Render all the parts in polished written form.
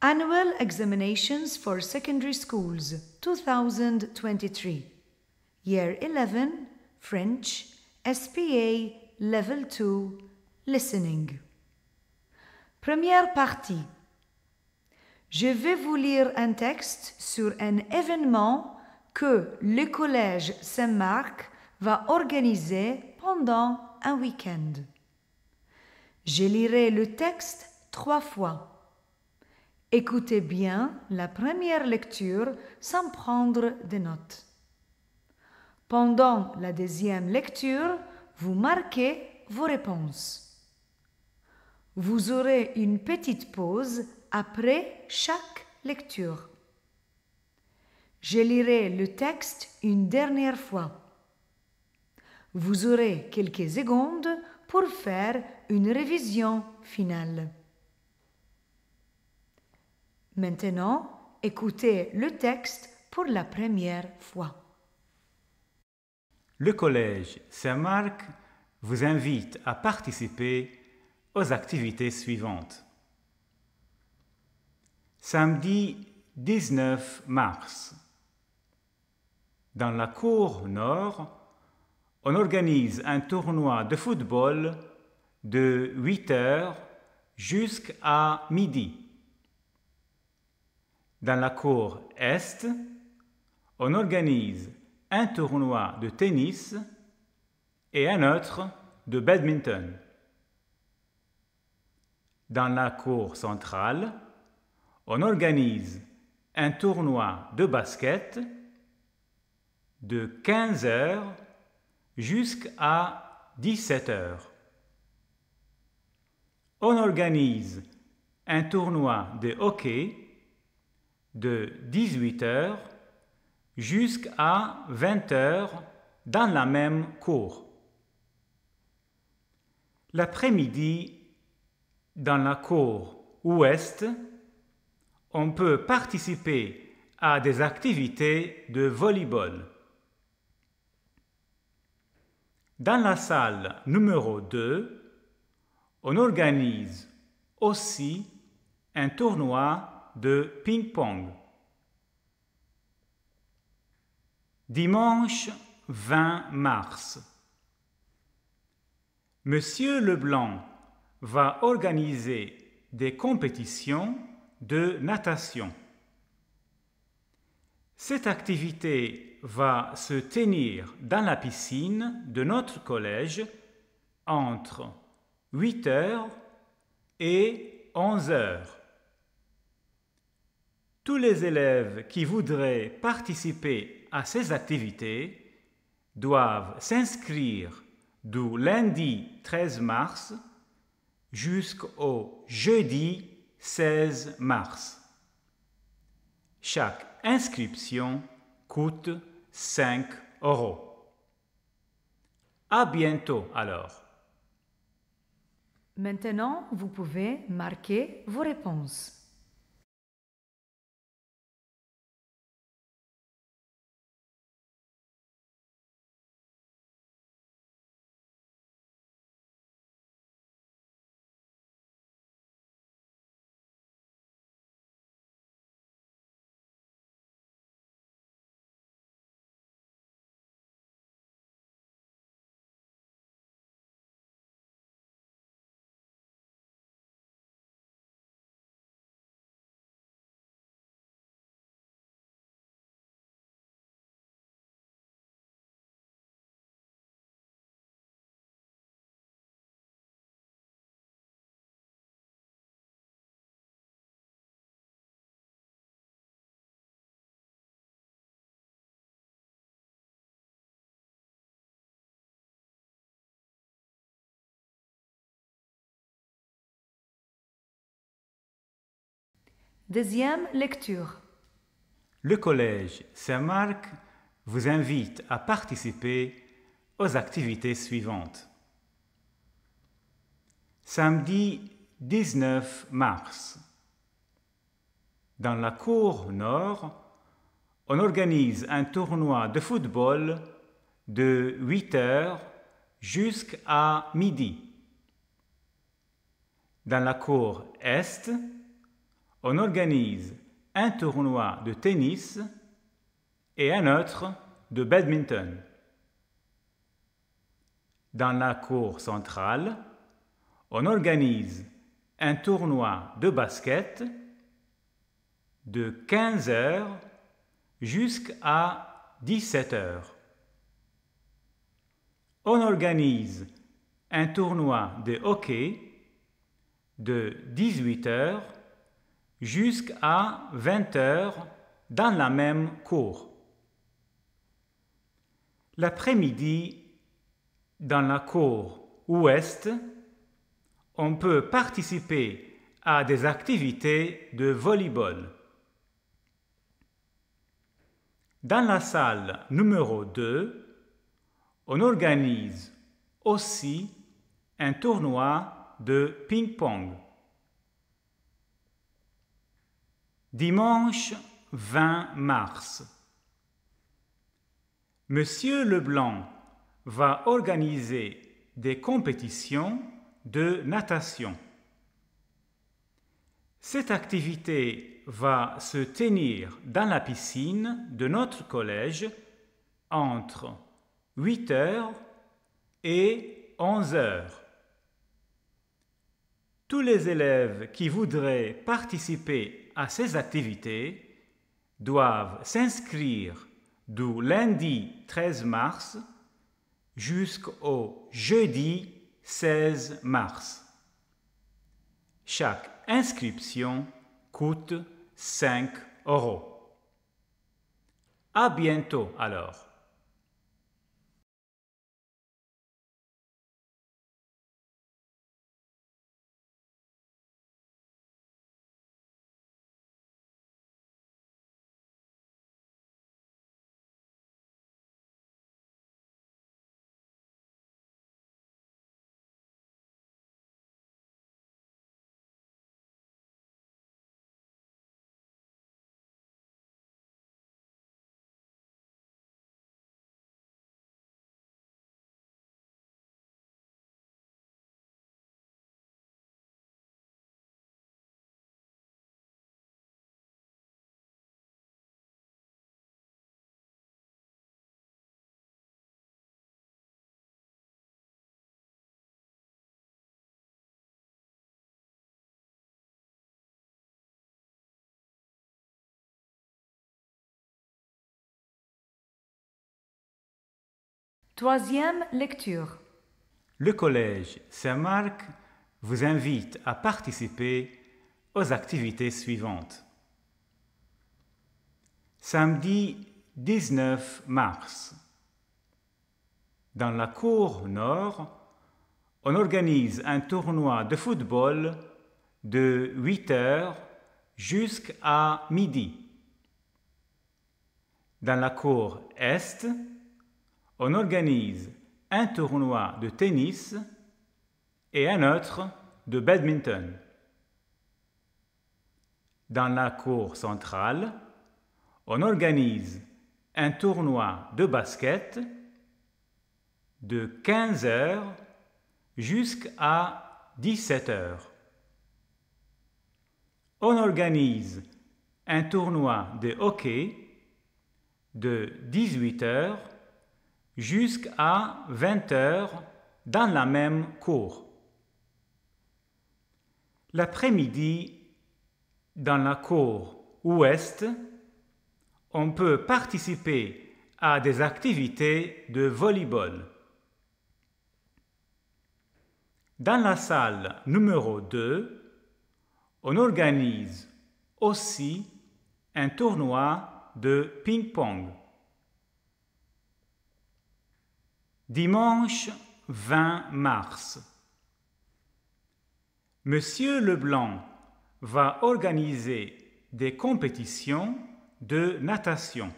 Annual Examinations for Secondary Schools 2023. Year 11, French, SPA Level 2, Listening. Première partie. Je vais vous lire un texte sur un événement que le Collège Saint-Marc va organiser pendant un week-end. Je lirai le texte 3 fois. Écoutez bien la première lecture sans prendre de notes. Pendant la deuxième lecture, vous marquez vos réponses. Vous aurez une petite pause après chaque lecture. Je lirai le texte une dernière fois. Vous aurez quelques secondes pour faire une révision finale. Maintenant, écoutez le texte pour la première fois. Le Collège Saint-Marc vous invite à participer aux activités suivantes. Samedi 19 mars, dans la cour nord, on organise un tournoi de football de 8h jusqu'à midi. Dans la cour est, on organise un tournoi de tennis et un autre de badminton. Dans la cour centrale, on organise un tournoi de basket de 15h jusqu'à 17h. On organise un tournoi de hockey de 18h jusqu'à 20h dans la même cour. L'après-midi, dans la cour ouest, on peut participer à des activités de volleyball. Dans la salle numéro 2, on organise aussi un tournoi de ping-pong. Dimanche 20 mars. Monsieur Leblanc va organiser des compétitions de natation. Cette activité va se tenir dans la piscine de notre collège entre 8h et 11h. Tous les élèves qui voudraient participer à ces activités doivent s'inscrire du lundi 13 mars jusqu'au jeudi 16 mars. Chaque inscription coûte 5 €. À bientôt alors. Maintenant, vous pouvez marquer vos réponses. Deuxième lecture. Le Collège Saint-Marc vous invite à participer aux activités suivantes. Samedi 19 mars, dans la cour nord, on organise un tournoi de football de 8h jusqu'à midi. Dans la cour est, on organise un tournoi de tennis et un autre de badminton. Dans la cour centrale, on organise un tournoi de basket de 15 heures jusqu'à 17 heures. On organise un tournoi de hockey de 18 heures jusqu'à 20 heures dans la même cour. L'après-midi, dans la cour ouest, on peut participer à des activités de volleyball. Dans la salle numéro 2, on organise aussi un tournoi de ping-pong. Dimanche 20 mars. Monsieur Leblanc va organiser des compétitions de natation. Cette activité va se tenir dans la piscine de notre collège entre 8 heures et 11 heures. Tous les élèves qui voudraient participer à ces activités doivent s'inscrire du lundi 13 mars jusqu'au jeudi 16 mars. Chaque inscription coûte 5 €. À bientôt alors. Troisième lecture. Le collège Saint-Marc vous invite à participer aux activités suivantes. Samedi 19 mars. Dans la cour nord, on organise un tournoi de football de 8 heures jusqu'à midi. Dans la cour est, on organise un tournoi de tennis et un autre de badminton. Dans la cour centrale, on organise un tournoi de basket de 15 heures jusqu'à 17 heures. On organise un tournoi de hockey de 18 heures jusqu'à 20 heures dans la même cour. L'après-midi, dans la cour ouest, on peut participer à des activités de volleyball. Dans la salle numéro 2, on organise aussi un tournoi de ping-pong. Dimanche 20 mars. Monsieur Leblanc va organiser des compétitions de natation.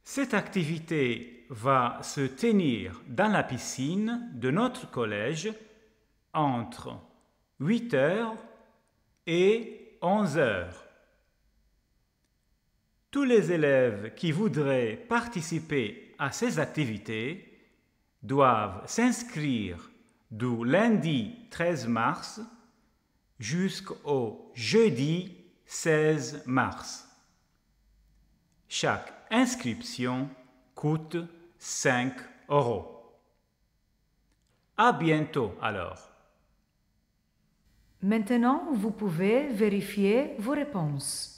Cette activité va se tenir dans la piscine de notre collège entre 8 heures et 11 heures. Tous les élèves qui voudraient participer à ces activités doivent s'inscrire du lundi 13 mars jusqu'au jeudi 16 mars. Chaque inscription coûte 5 €. À bientôt alors. Maintenant, vous pouvez vérifier vos réponses.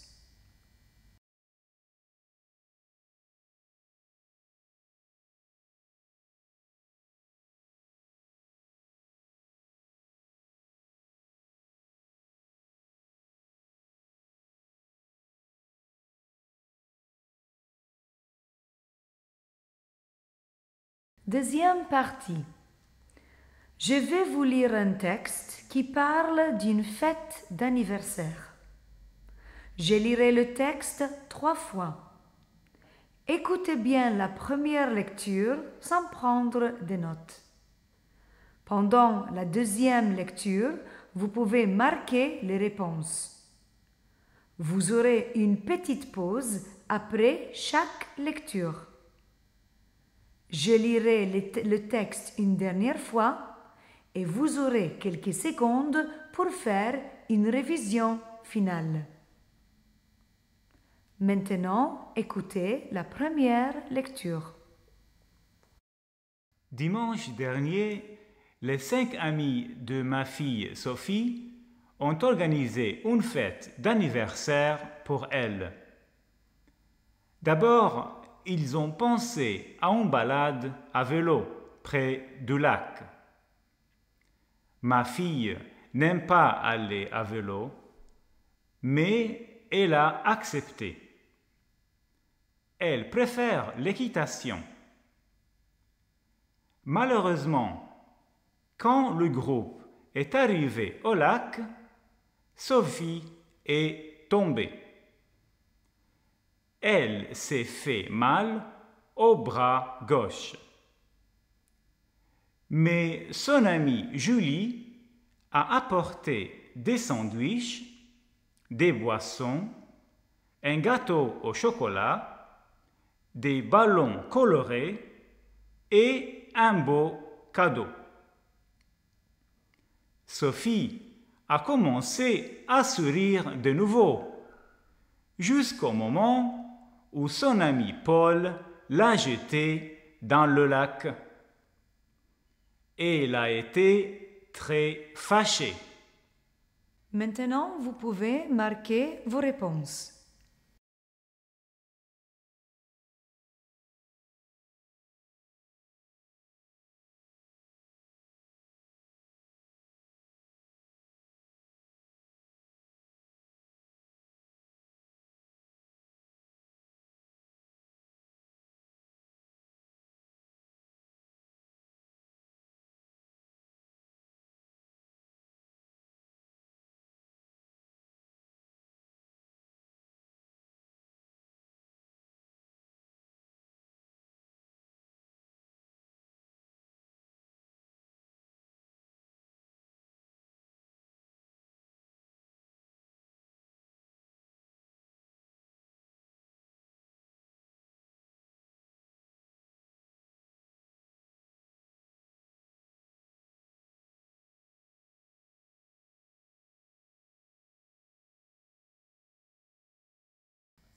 Deuxième partie. Je vais vous lire un texte qui parle d'une fête d'anniversaire. Je lirai le texte 3 fois. Écoutez bien la première lecture sans prendre de notes. Pendant la deuxième lecture, vous pouvez marquer les réponses. Vous aurez une petite pause après chaque lecture. Je lirai le texte une dernière fois et vous aurez quelques secondes pour faire une révision finale. Maintenant, écoutez la première lecture. Dimanche dernier, les 5 amis de ma fille Sophie ont organisé une fête d'anniversaire pour elle. D'abord, ils ont pensé à une balade à vélo près du lac. Ma fille n'aime pas aller à vélo, mais elle a accepté. Elle préfère l'équitation. Malheureusement, quand le groupe est arrivé au lac, Sophie est tombée. Elle s'est fait mal au bras gauche. Mais son amie Julie a apporté des sandwichs, des boissons, un gâteau au chocolat, des ballons colorés et un beau cadeau. Sophie a commencé à sourire de nouveau, jusqu'au moment où son ami Paul l'a jeté dans le lac. Et elle a été très fâchée. Maintenant, vous pouvez marquer vos réponses.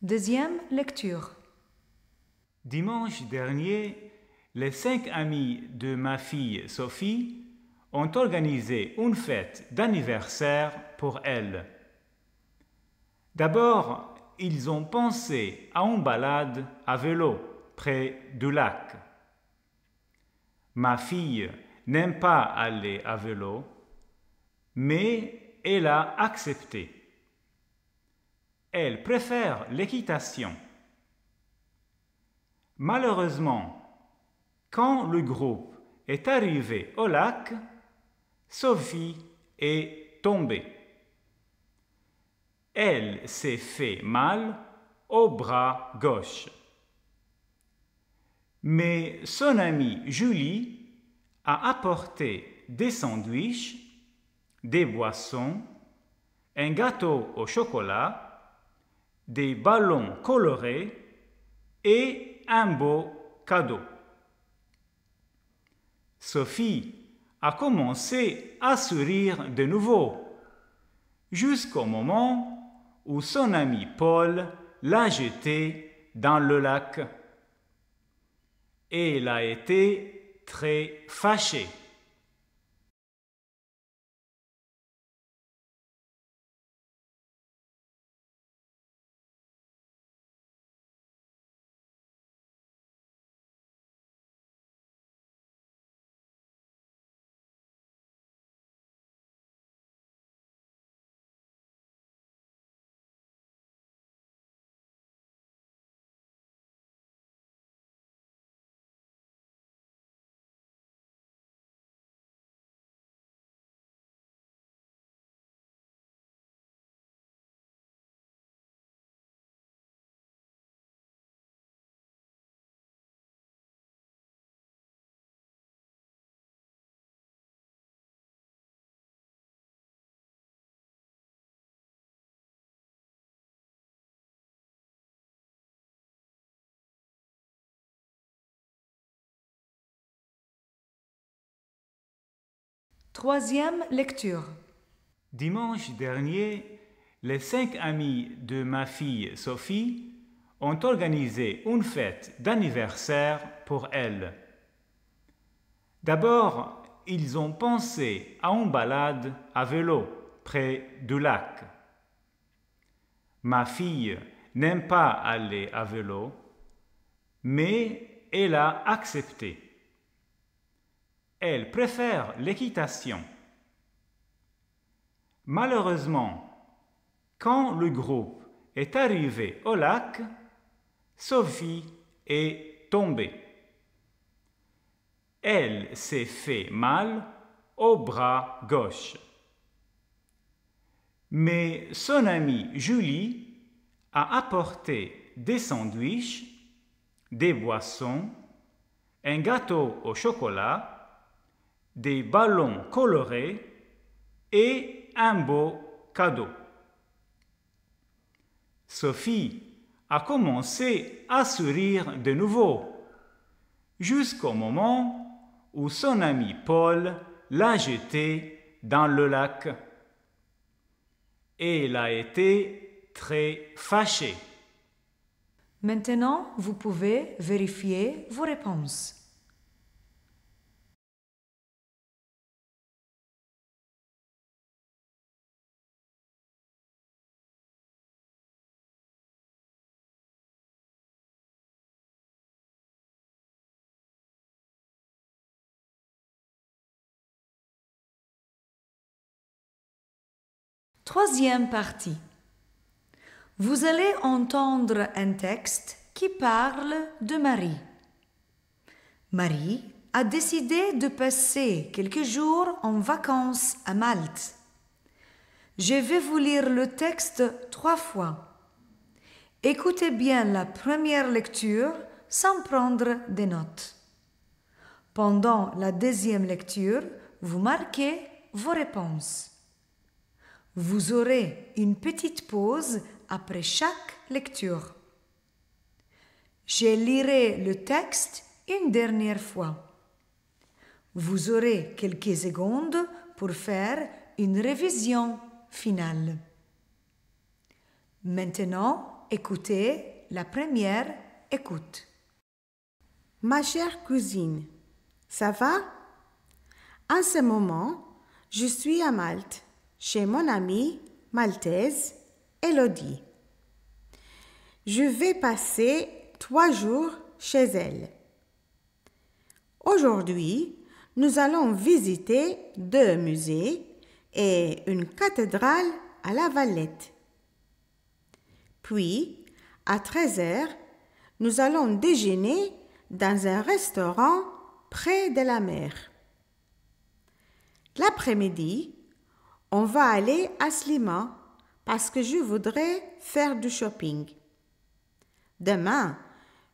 Deuxième lecture. Dimanche dernier, les 5 amis de ma fille Sophie ont organisé une fête d'anniversaire pour elle. D'abord, ils ont pensé à une balade à vélo près du lac. Ma fille n'aime pas aller à vélo, mais elle a accepté. Elle préfère l'équitation. Malheureusement, quand le groupe est arrivé au lac, Sophie est tombée. Elle s'est fait mal au bras gauche. Mais son amie Julie a apporté des sandwichs, des boissons, un gâteau au chocolat, des ballons colorés et un beau cadeau. Sophie a commencé à sourire de nouveau, jusqu'au moment où son ami Paul l'a jeté dans le lac. Et il a été très fâché. Troisième lecture. Dimanche dernier, les 5 amis de ma fille Sophie ont organisé une fête d'anniversaire pour elle. D'abord, ils ont pensé à une balade à vélo près du lac. Ma fille n'aime pas aller à vélo, mais elle a accepté. Elle préfère l'équitation. Malheureusement, quand le groupe est arrivé au lac, Sophie est tombée. Elle s'est fait mal au bras gauche. Mais son amie Julie a apporté des sandwichs, des boissons, un gâteau au chocolat, des ballons colorés et un beau cadeau. Sophie a commencé à sourire de nouveau, jusqu'au moment où son ami Paul l'a jeté dans le lac. Et il a été très fâché. Maintenant, vous pouvez vérifier vos réponses. Troisième partie. Vous allez entendre un texte qui parle de Marie. Marie a décidé de passer quelques jours en vacances à Malte. Je vais vous lire le texte 3 fois. Écoutez bien la première lecture sans prendre des notes. Pendant la deuxième lecture, vous marquez vos réponses. Vous aurez une petite pause après chaque lecture. Je lirai le texte une dernière fois. Vous aurez quelques secondes pour faire une révision finale. Maintenant, écoutez la première écoute. Ma chère cousine, ça va? En ce moment, je suis à Malte, chez mon amie maltaise, Elodie. Je vais passer 3 jours chez elle. Aujourd'hui, nous allons visiter 2 musées et une cathédrale à La Valette. Puis, à 13h, nous allons déjeuner dans un restaurant près de la mer. L'après-midi, on va aller à Sliman parce que je voudrais faire du shopping. Demain,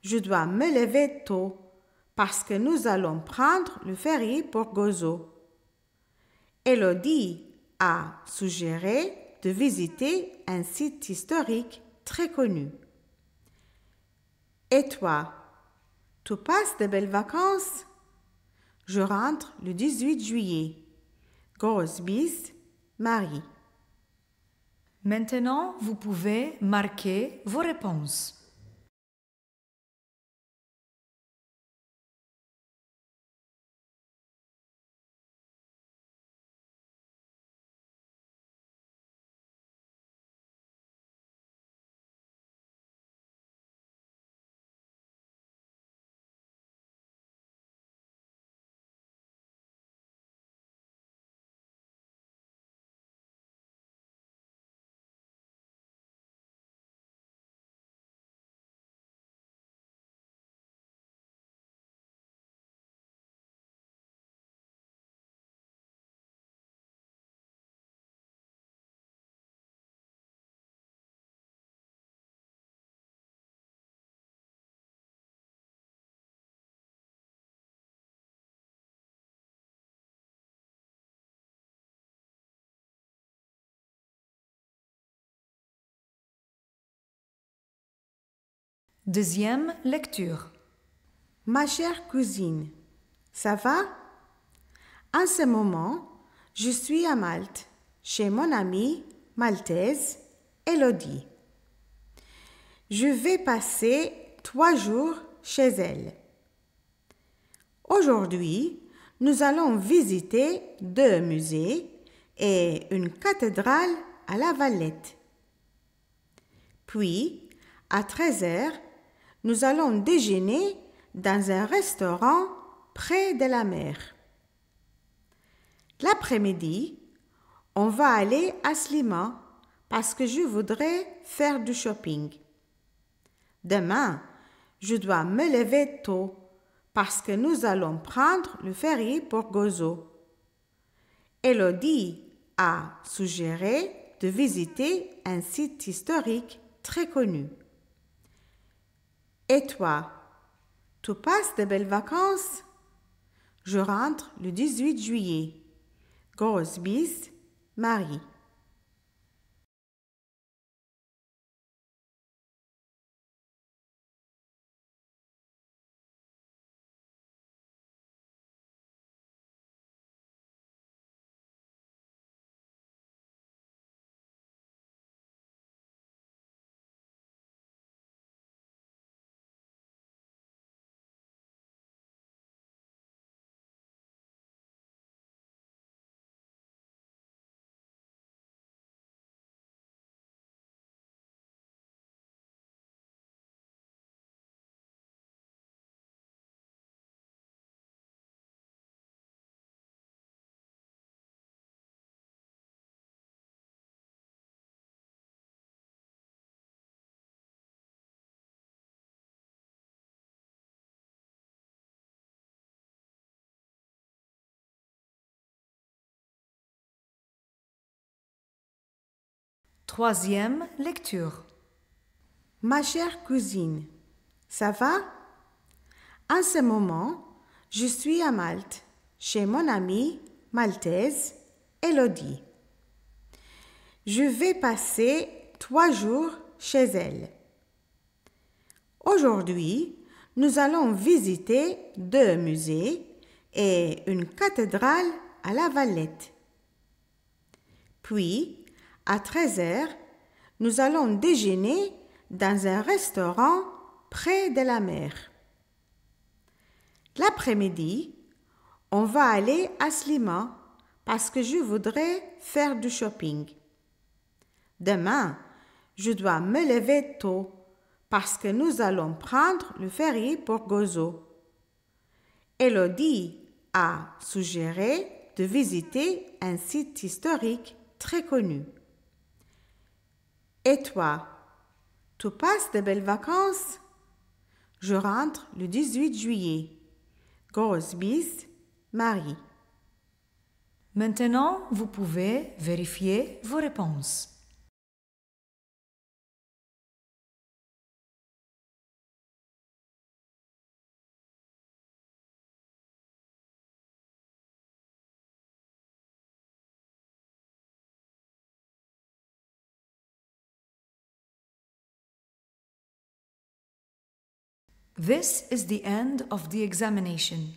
je dois me lever tôt parce que nous allons prendre le ferry pour Gozo. Elodie a suggéré de visiter un site historique très connu. Et toi, tu passes de belles vacances? Je rentre le 18 juillet. Grosse bise, Marie. Maintenant, vous pouvez marquer vos réponses. Deuxième lecture. Ma chère cousine, ça va? En ce moment, je suis à Malte, chez mon amie maltaise, Elodie. Je vais passer 3 jours chez elle. Aujourd'hui, nous allons visiter 2 musées et une cathédrale à La Valette. Puis, à 13 heures, nous allons déjeuner dans un restaurant près de la mer. L'après-midi, on va aller à Sliman parce que je voudrais faire du shopping. Demain, je dois me lever tôt parce que nous allons prendre le ferry pour Gozo. Elodie a suggéré de visiter un site historique très connu. Et toi, tu passes de belles vacances? Je rentre le 18 juillet. Grosse bise, Marie. Troisième lecture. Ma chère cousine, ça va? En ce moment, je suis à Malte, chez mon amie maltaise, Elodie. Je vais passer 3 jours chez elle. Aujourd'hui, nous allons visiter 2 musées et une cathédrale à La Valette. Puis, à 13 heures, nous allons déjeuner dans un restaurant près de la mer. L'après-midi, on va aller à Sliman parce que je voudrais faire du shopping. Demain, je dois me lever tôt parce que nous allons prendre le ferry pour Gozo. Elodie a suggéré de visiter un site historique très connu. Et toi, tu passes de belles vacances? Je rentre le 18 juillet. Grosse bise, Marie. Maintenant, vous pouvez vérifier vos réponses. This is the end of the examination.